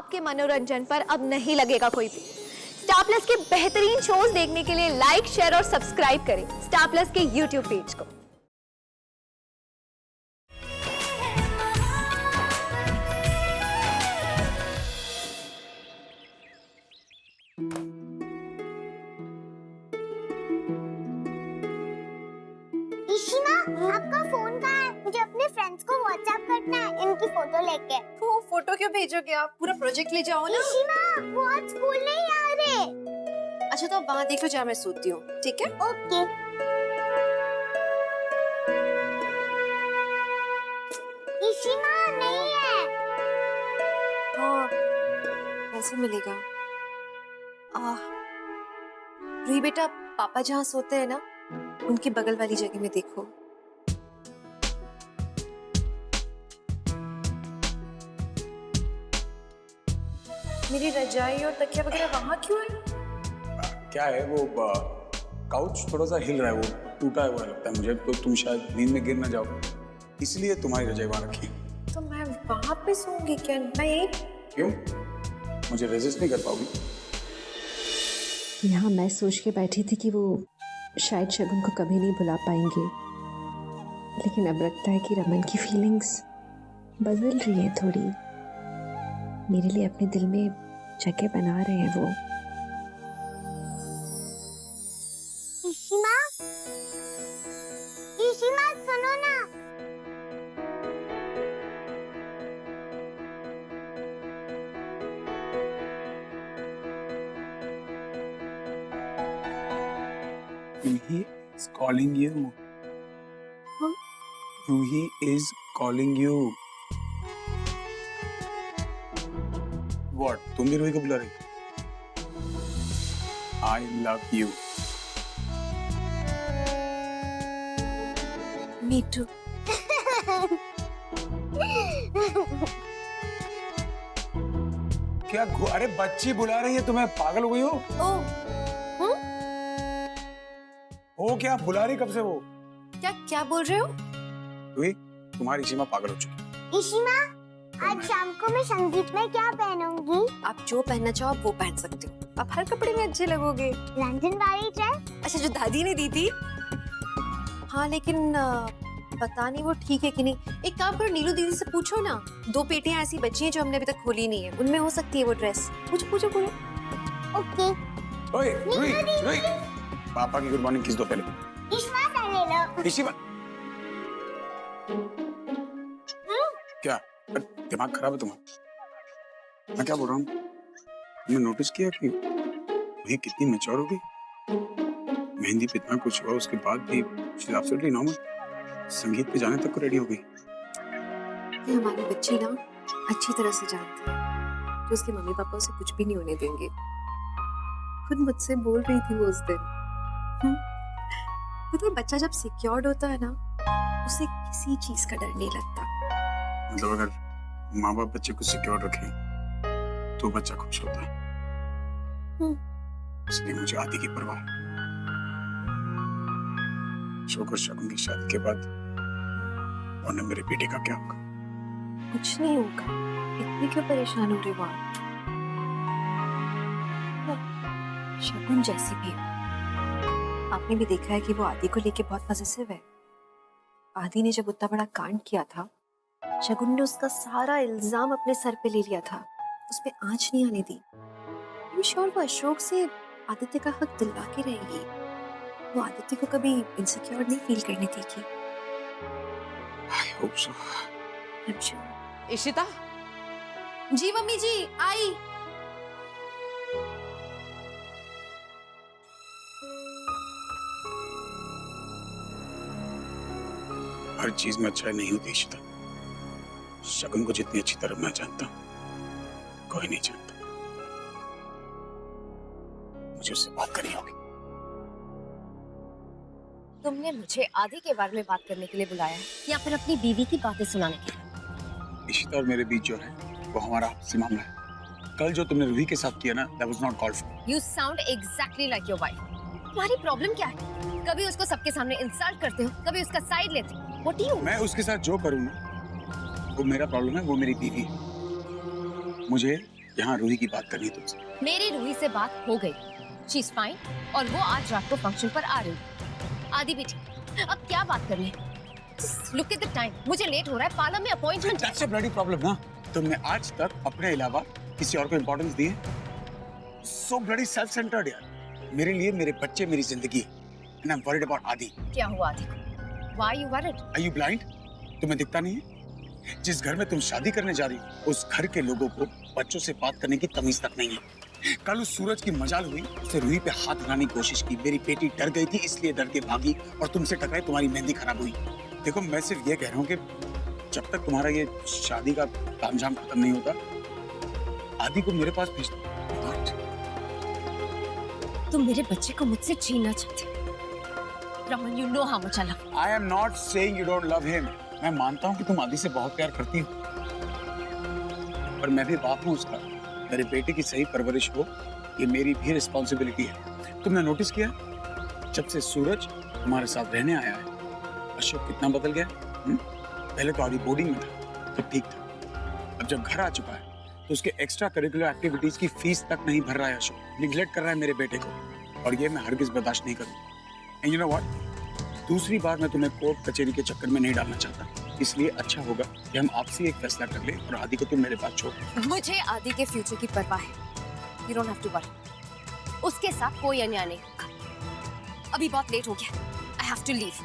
आपके मनोरंजन पर अब नहीं लगेगा कोई भी। स्टार प्लस के बेहतरीन शोज देखने के लिए लाइक, शेयर और सब्सक्राइब करें स्टार प्लस के यूट्यूब पेज को। इशिमा, आपका फोन कहाँ है? मुझे अपने फ्रेंड्स को व्हाट्सएप करना है इनकी फोटो लेके। तो फोटो क्यों भेजोगे आप? पूरा प्रोजेक्ट ले जाओ ना। इशिमा, वो आज स्कूल नहीं आ रहे। अच्छा तो आप वहाँ देख लो जहाँ मैं सोती हूँ, ठीक है? ओके। इशिमा नहीं है। हाँ, कैसे मिलेगा? रूही बेटा, पापा जहाँ सोते हैं ना, उनकी बगल वाली जगह में देखो। मेरी रजाई और तकिया वगैरह वहाँ क्यों है? क्या है वो काउच थोड़ा सा हिल रहा है, वो टूटा हुआ लगता है मुझे, तो तुम शायद नींद में गिर ना जाओ, इसलिए तुम्हारी रजाई वहां रखी। तो मैं वहाँ पे सोऊंगी क्या? मैं यही। क्यों? मुझे रेजिस्ट नहीं कर पाओगी? यहाँ मैं सोच के बैठी थी कि वो शायद शगुन को कभी नहीं भुला पाएंगे, लेकिन अब लगता है कि रमन की फीलिंग्स बदल रही है थोड़ी। मेरे लिए अपने दिल में जगह बना रहे हैं वो। इशिमा, इशिमा सुनो ना। Ruhi is calling you. Huh? Ruhi is calling you. What? तुम भी रूही को बुला रही? I love you. Me too. क्या अरे बच्ची बुला रही है तुम्हें, पागल हो गई हो? हो क्या बुला रही कब से वो? क्या क्या बोल रहे हो? रूही, तुम्हारी सीमा पागल हो चुकी। इशिमा, आज शाम को मैं संगीत में क्या पहनूंगी? आप जो पहनना चाहो आप वो पहन सकते हो। आप हर कपड़े में अच्छे लगोगे। लंदन वाली ड्रेस। अच्छा, जो दादी ने दी थी। हाँ लेकिन पता नहीं वो ठीक है कि नहीं। एक काम करो, नीलू दीदी से पूछो ना। 2 पेटियां ऐसी बची हैं जो हमने अभी तक खोली नहीं है, उनमें हो सकती है वो ड्रेस। पूछो पूछो पूछो। ओके। ओए रूही, रूही, पापा की गुड मॉर्निंग किस दो पहले। इशिमा से ले लो। इशिमा, क्या दिमाग खराब है तुम्हारा? मैं क्या बोल रहा हूँ, तुमने नोटिस किया कि ये कितनी मैच्योर हो गई? मेहंदी पे इतना कुछ हुआ उसके बाद भी शी इज एब्सोल्युटली नॉर्मल। संगीत पे जाने तक को रेडी हो गई। ये हमारी बच्ची ना अच्छी तरह से जानती है कि उसके मम्मी पापा उसे कुछ भी नहीं होने देंगे। खुद मुझसे बोल रही थी वो उस दिन। पता है, बच्चा जब सिक्योर्ड होता है ना, उसे किसी चीज का डर नहीं लगता। मतलब अगर माँ बाप बच्चे को सिक्योर रखें तो बच्चा खुश होता है। इसलिए मुझे आदि की परवाह। शुक्र शगुन की शादी के बाद और मेरे बेटे का क्या होगा? कुछ नहीं होगा, इतने क्यों परेशान हो रहे हो आप? शगुन जैसी भी हो, आपने भी देखा है कि वो आदि को लेके बहुत पॉजिटिव है। आदि ने जब उतना बड़ा कांड किया था, शगुन ने उसका सारा इल्जाम अपने सर पे ले लिया था, उस पे आंच नहीं आने दी। आई एम श्योर वो अशोक से आदित्य का हक दिलवा के रहेगी। वो आदित्य को कभी इनसिक्योर नहीं फील करने देगी। I hope so. I am sure. Ishita, ji mummy ji, आई। हर चीज में अच्छाई नहीं होती इशिता। शगुन को जितनी अच्छी तरह मैं जानता हूँ, कोई नहीं जानता। मुझे उससे बात करनी होगी। तुमने मुझे आदि के बारे में बात करने के लिए बुलाया है या फिर अपनी बीवी की बातें सुनाने के लिए? इशिता और मेरे बीच जो है वो हमारा आपसी मामला है। कल जो तुमने रूही के साथ किया ना, that was not called for. You sound exactly like your wife. तुम्हारी प्रॉब्लम क्या है? कभी उसको सबके सामने इंसल्ट करते हो, कभी उसका साइड लेते हो। What do you? मैं उसके साथ जो करूँ ना, वो मेरा प्रॉब्लम है, वो मेरी बीवी है। मुझे यहाँ रूही की बात करनी तुमसे। मेरी रूही से बात हो गई, शी इज फाइन, और वो आज रात को फंक्शन पर आ रही है। आदि भी ठीक, अब क्या बात करनी है? लुक एट द टाइम, मुझे लेट हो रहा है, पार्लर में appointment. That's a bloody problem ना। तुमने आज तक अपने अलावा किसी और को इम्पोर्टेंस दी है? So bloody self-centered यार। मेरे लिए मेरे बच्चे मेरी जिंदगी है। And I'm worried about आदि। क्या हुआ आदि को? Why are you worried? Are you blind? तुम्हें दिखता नहीं है? जिस घर में तुम शादी करने जा रही हो, उस घर के लोगों को बच्चों से बात करने की तमीज तक नहीं है। कल उस सूरज की मजाल हुई, उसने रूही पे हाथ लगाने की कोशिश की। मेरी बेटी डर गई थी, इसलिए डर के भागी और तुमसे टकराई, तुम्हारी मेहंदी खराब हुई। देखो, मैं सिर्फ ये कह रहा हूँ कि जब तक तुम्हारा ये शादी का तामझाम खत्म नहीं होता, आदि को मेरे पास भेज दो। तुम मेरे बच्चे को मुझसे छीनना चाहते हो। Raman, you know how much I love you. I am not saying you don't love him. मैं मानता हूँ कि तुम आदि से बहुत प्यार करती हो, पर मैं भी बाप हूँ उसका। मेरे बेटे की सही परवरिश हो, ये मेरी भी रिस्पॉन्सिबिलिटी है। तुमने नोटिस किया, जब से सूरज तुम्हारे साथ रहने आया है, अशोक कितना बदल गया? पहले तो आदि बोर्डिंग में था, तो ठीक था। अब जब घर आ चुका है, तो उसके एक्स्ट्रा करिकुलर एक्टिविटीज की फीस तक नहीं भर रहा है अशोक। निग्लेक्ट कर रहा है मेरे बेटे को, और ये मैं हरगिज बर्दाश्त नहीं करूँगा। एंड यू नो व्हाट, दूसरी बार मैं तुम्हें कोर्ट कचहरी के चक्कर में नहीं डालना चाहता। इसलिए अच्छा होगा कि हम आपसे एक फैसला कर ले और आदि को तुम मेरे पास छोड़। मुझे आदि के फ्यूचर की परवाह है। You don't have to worry. उसके साथ कोई अन्याय नहीं होगा। अभी बहुत लेट हो गया। I have to leave.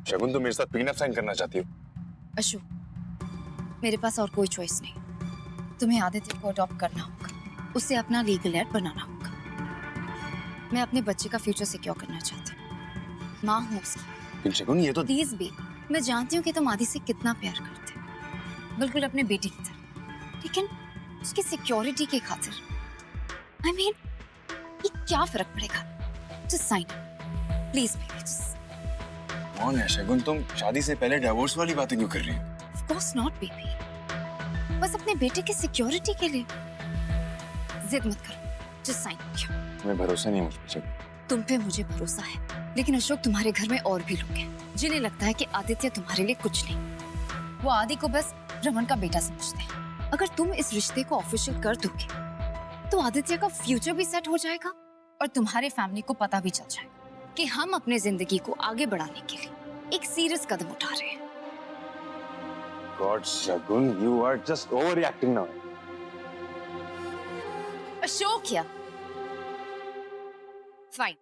शगुन, तुम मेरे साथ प्रीनप साइन करना चाहती हो? अशोक, मेरे पास और कोई चॉइस नहीं। तुम्हें आदित्य को अडॉप्ट करना होगा, उसे अपना लीगल एड बनाना होगा। मैं अपने बच्चे का फ्यूचर सिक्योर करना चाहती हूँ, माँ हूँ उसकी। लेकिन शगुन, ये तो प्लीज बे, मैं जानती हूँ कि तुम आदि से कितना प्यार करते हो, बिल्कुल अपने बेटे की तरह, लेकिन उसकी सिक्योरिटी के खातिर I mean, ये क्या फर्क पड़ेगा? Just sign please baby, just. कौन है शगुन? तुम शादी से पहले डिवोर्स वाली बातें क्यों कर रही हो? Of course not, baby. बस अपने बेटे की सिक्योरिटी के लिए। जिद मत करो, just sign किया। तुम्हें भरोसा नहीं है मुझ पे शगुन? तुम पे मुझे भरोसा है, लेकिन अशोक, तुम्हारे घर में और भी लोग हैं जिन्हें लगता है कि आदित्य तुम्हारे लिए कुछ नहीं। वो आदि को बस रमन का बेटा समझते हैं। अगर तुम इस रिश्ते को ऑफिशियल कर दोगे, तो आदित्य का फ्यूचर भी सेट हो जाएगा और तुम्हारे फैमिली को पता भी चल जाएगा कि हम अपने जिंदगी को आगे बढ़ाने के लिए एक सीरियस कदम उठा रहे हैं। God, Shagun, you are just overreacting now. Ashok या फाइन,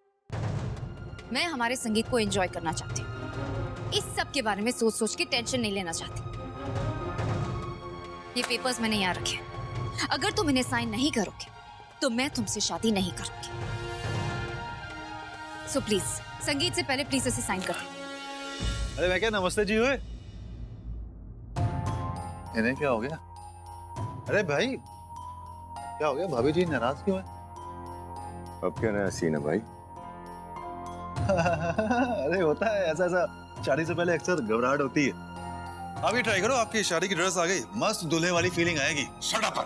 मैं हमारे संगीत को एंजॉय करना चाहती हूँ। इस सब के बारे में सोच सोच के टेंशन नहीं लेना चाहती। ये पेपर्स मैंने यहाँ रखे, अगर तुम इन्हें साइन नहीं करोगे तो मैं तुमसे शादी नहीं करूंगी। सो प्लीज, संगीत से पहले प्लीज इसे साइन कर दो। अरे मैं क्या नमस्ते जी हुए? इन्हें क्या हो गया? अरे भाई, क्या हो गया? भाभी जी नाराज क्यों है? अब क्या नया सीन है भाई? अरे होता है ऐसा ऐसा, शादी से पहले अक्सर घबराहट होती है। आप ये ट्राई करो, आपकी शादी की ड्रेस आ गई, मस्त दूल्हे वाली फीलिंग आएगी। Shut up!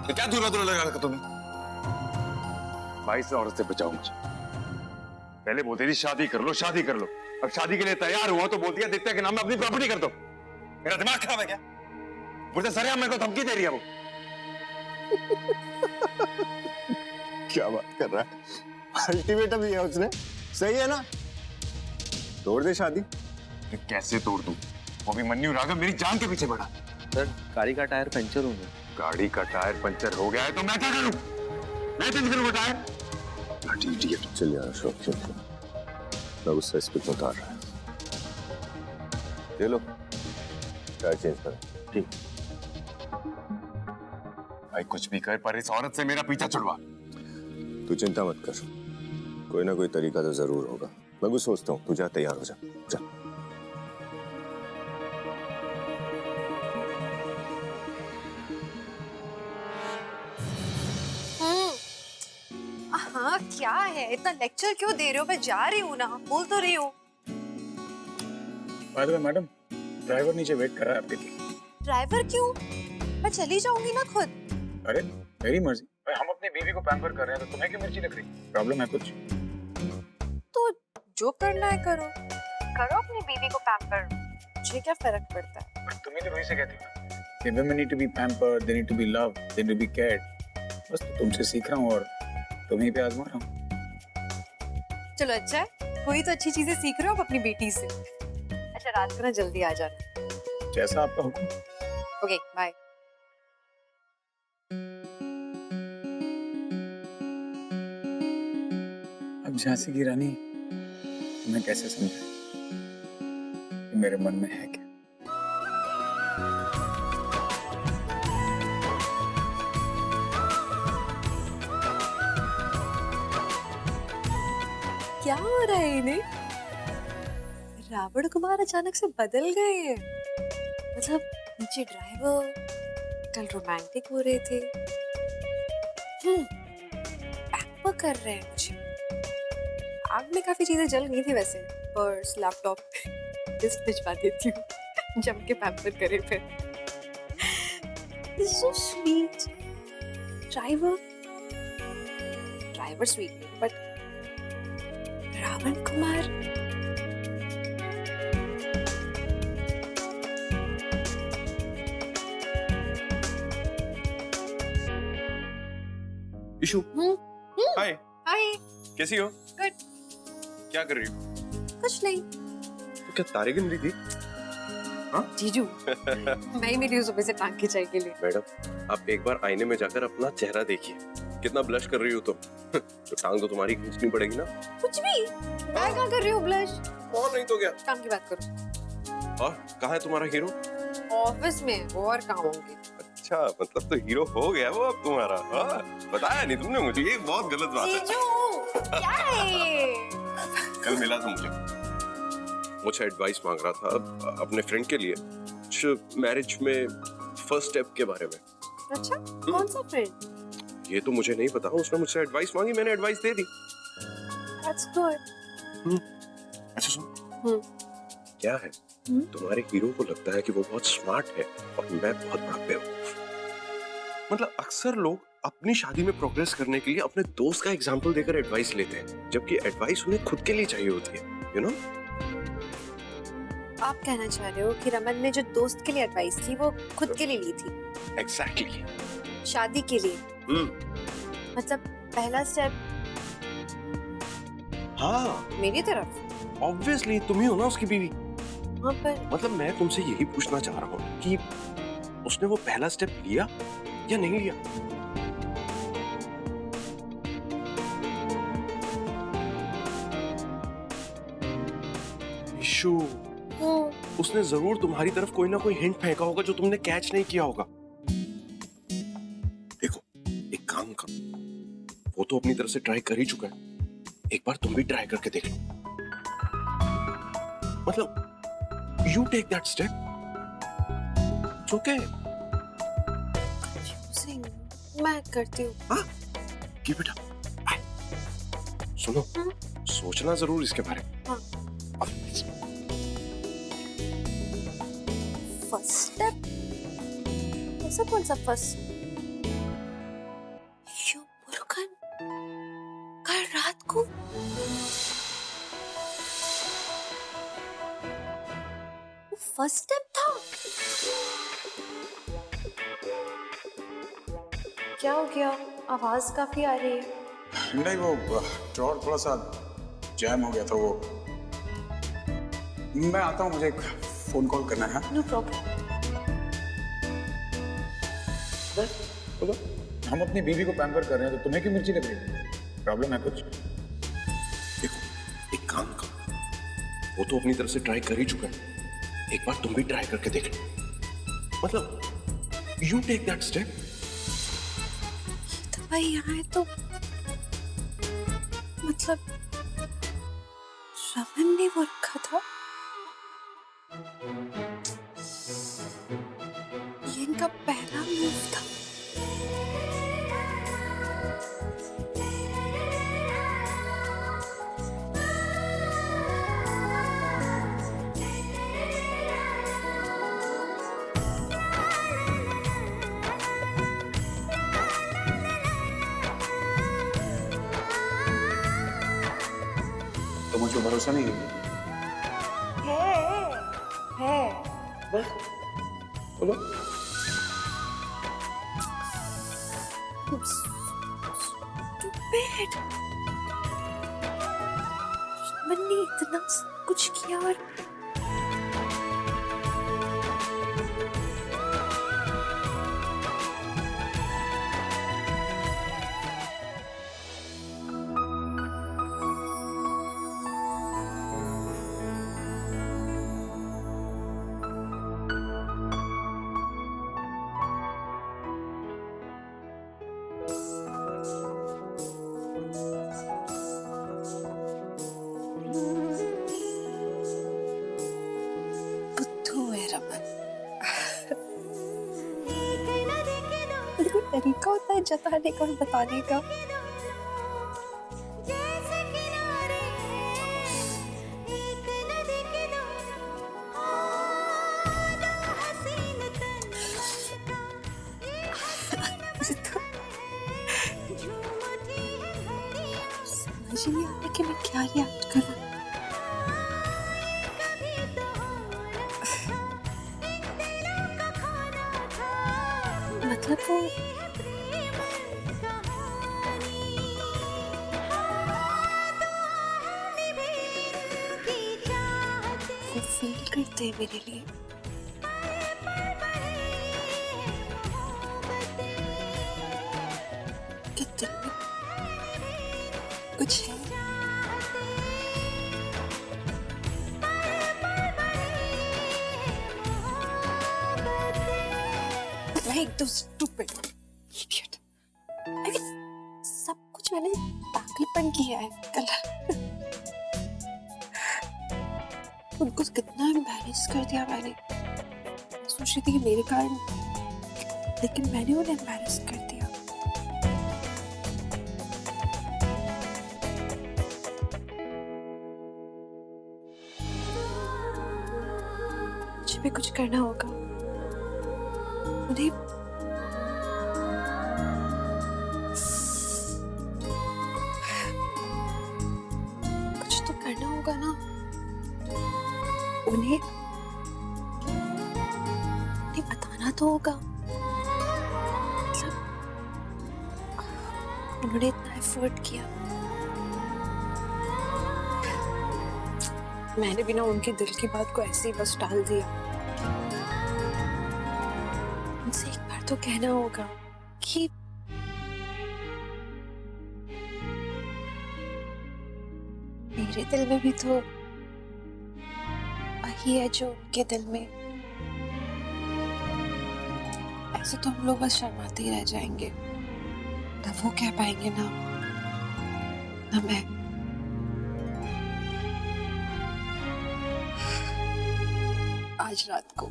ये क्या दूल्हा दूल्हा लगा रखा तुमने? भाई से औरत से बचाओ मुझे। पहले बोलती थी शादी कर लो, शादी कर लो। अब शादी के लिए तैयार हुआ तो बोलती है आदित्य के नाम में अपनी प्रॉपर्टी कर दो। मेरा दिमाग खराब है क्या? मुझे सरेआम मेरे को धमकी दे रही है वो। क्या बात कर रहा है? अल्टीमेटम दिया उसने, सही है ना? तोड़ दे शादी। कैसे तोड़ दूं? वो भी मन्नू राघव मेरी जान के पीछे बढ़ा। सर, गाड़ी का टायर पंचर हो गया। गाड़ी का टायर पंचर हो गया है तो मैं क्या करूं? मैं चेंज करूंगा टायर? इडियट। चल यार अशोक, चल चल। मैं गुस्सा इस पे क्यों उतार रहा है? ले लो, टायर चेंज कर। ठीक। भाई कुछ भी कर, पर इस औरत से मेरा पीछा छुड़वा। तू चिंता मत कर, कोई ना कोई तरीका तो जरूर होगा। मैं कुछ सोचता हूँ, तू जा, तैयार हो जा, जा। हाँ, क्या है? इतना लेक्चर क्यों दे रहे हो? मैं जा रही हूँ ना, बोल तो रही हूँ। By the way madam, driver नीचे वेट कर रहा है आपके लिए। ड्राइवर क्यों? मैं चली जाऊंगी ना खुद। अरे मेरी मर्जी। भाई हम अपनी बीवी को पैम्पर कर रहे हैं तो तुम्हें क्यों मिर्ची लग रही? प्रॉब्लम है कुछ? तो जो करना है करो, करो अपनी बीवी को पैम्पर, मुझे क्या फर्क पड़ता है? पर तुम ही तो रोही से कहती हो कि women need to be pampered, they need to be loved, they need to be cared. बस तो तुमसे सीख रहा हूँ और तुम्हीं पे आजमा रहा हूँ। चलो अच्छा है, कोई तो अच्छी चीजें सीख रहे हो आप अपनी बेटी से। अच्छा रात को ना जल्दी आ जाना। जैसा आपका हुक्म। Okay bye. अब झांसी की रानी मैं कैसे समझाऊं कि मेरे मन में है क्या? क्या हो रहा है इन्हें? रावण कुमार अचानक से बदल गए हैं। मतलब नीचे ड्राइवर, कल रोमांटिक हो रहे थे, पैम्पर कर रहे हैं मुझे। आग में काफी चीजें जल गई थी वैसे, पर्स, लैपटॉप, लिस्ट भिजवा देती हूँ जम के पैम्पर करे फिर। This is so sweet. Driver sweet नहीं, बट रावण कुमार इशू, हाय। हाय। कैसी हो? गुड। क्या कर रही हो? कुछ नहीं। तो क्या तारे गिन रही थी? जीजू मैं ही मिली हूँ सुबह से टांग खिंचाई के लिए। मैडम आप एक बार आईने में जाकर अपना चेहरा देखिए, कितना ब्लश कर रही हो तुम। तो टांग तो तुम्हारी खींचनी पड़ेगी ना। कुछ भी, मैं क्या कर रही हूँ ब्लश? और नहीं तो क्या। काम की बात करो। और कहाँ है तुम्हारा हीरो? ऑफिस में, और कहाँ होंगे? अच्छा मतलब तो हीरो हो गया वो अब तुम्हारा। बताया नहीं तुमने मुझे, ये बहुत गलत बात है। जीजू क्या है ये? कल मिला था मुझे एडवाइस मांग रहा था अपने फ्रेंड के लिए कुछ मैरिज में फर्स्ट स्टेप के बारे में। अच्छा कौन सा फ्रेंड? ये तो मुझे नहीं पता, उसने मुझसे एडवाइस मांगी, मैंने advice they the. That's good. अच्छा सुन, क्या है तुम्हारे हीरो को लगता है कि वो बहुत स्मार्ट है और मैं बहुत बड़ा बेवकूफ। मतलब अक्सर लोग अपनी शादी में प्रोग्रेस करने के लिए अपने दोस्त का एग्जाम्पल देकर एडवाइस लेते हैं, जबकि एडवाइस उन्हें खुद के लिए चाहिए होती है, you know? आप कहना चाह रहे हो कि रमन ने जो दोस्त के लिए एडवाइस की वो खुद के लिए ली थी? Exactly. शादी के लिए? मतलब पहला स्टेप हाँ मेरी तरफ? ऑब्वियसली तुम ही हो ना उसकी बीवी। हाँ पर मतलब मैं तुमसे यही पूछना चाह रहा हूँ कि उसने वो पहला स्टेप लिया या नहीं लिया? इशू, उसने जरूर तुम्हारी तरफ कोई ना कोई हिंट फेंका होगा जो तुमने कैच नहीं किया होगा। देखो एक काम करो, वो तो अपनी तरफ से ट्राई कर ही चुका है, एक बार तुम भी ट्राई करके देख लो। मतलब you take that step, it's okay. Confusing, मैं करती हूँ। हाँ की बेटा, सुनो सोचना जरूर इसके बारे में। हाँ। First step? ऐसा कौन सा फर्स्ट? मुरुगन कल रात को वो फर्स्ट स्टेप था? क्या हो गया? आवाज काफी आ रही है। नहीं वो ड्रॉर थोड़ा सा जैम हो गया था, वो मैं आता हूँ, मुझे एक फोन कॉल करना है। No problem. बोलो, हम अपनी बीवी को पैम्पर कर रहे हैं तो तुम्हें क्यों मिर्ची लग रही है? प्रॉब्लम है कुछ? देखो एक काम करो, वो तो अपनी तरफ से ट्राई कर ही चुका है, एक बार तुम भी ट्राई करके देख लो। मतलब यू टेक दैट स्टेप। तो भाई यहाँ है तो मतलब रमन ने वो रखा था? ये इनका पहला मूव था। तो मुझे भरोसा नहीं है? बस बोलो। Stupid. मैंने इतना सब कुछ किया और बुद्धू है रमन। कोई तरीका होता है जताने का और बताने का? मुझे तो समझ ही नहीं आता कि मैं क्या रिएक्ट करूं। मतलब वो फील करते हैं मेरे लिए। कि दिल में कुछ है। मैं एकदम स्टूपिड इडियट। सब कुछ मैंने पागलपन किया है कल। उनको कितना एम्बैरेस कर दिया मैंने। सोच रही थी कि मेरे कारण, लेकिन मैंने उन्हें एम्बैरेस कर दिया। मुझे भी कुछ करना होगा। उन्हें कुछ तो करना होगा ना। उन्हें बताना तो होगा। मतलब उन्होंने इतना एफर्ट किया, मैंने बिना उनके दिल की बात को ऐसे ही बस टाल दिया। उनसे एक बार तो कहना होगा कि मेरे दिल में भी तो वही है जो उनके दिल में। ऐसे तो हम लोग बस शर्माते ही रह जाएंगे। ना वो कह पाएंगे ना मैं। आज रात को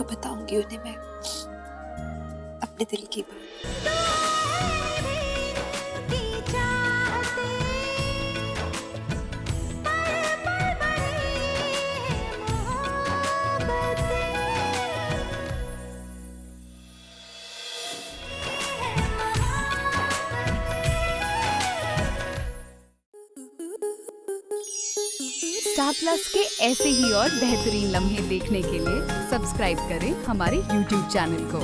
बताऊंगी उन्हें मैं अपने दिल की बात। स्टार प्लस के ऐसे ही और बेहतरीन लम्हे देखने के लिए सब्सक्राइब करें हमारे YouTube चैनल को।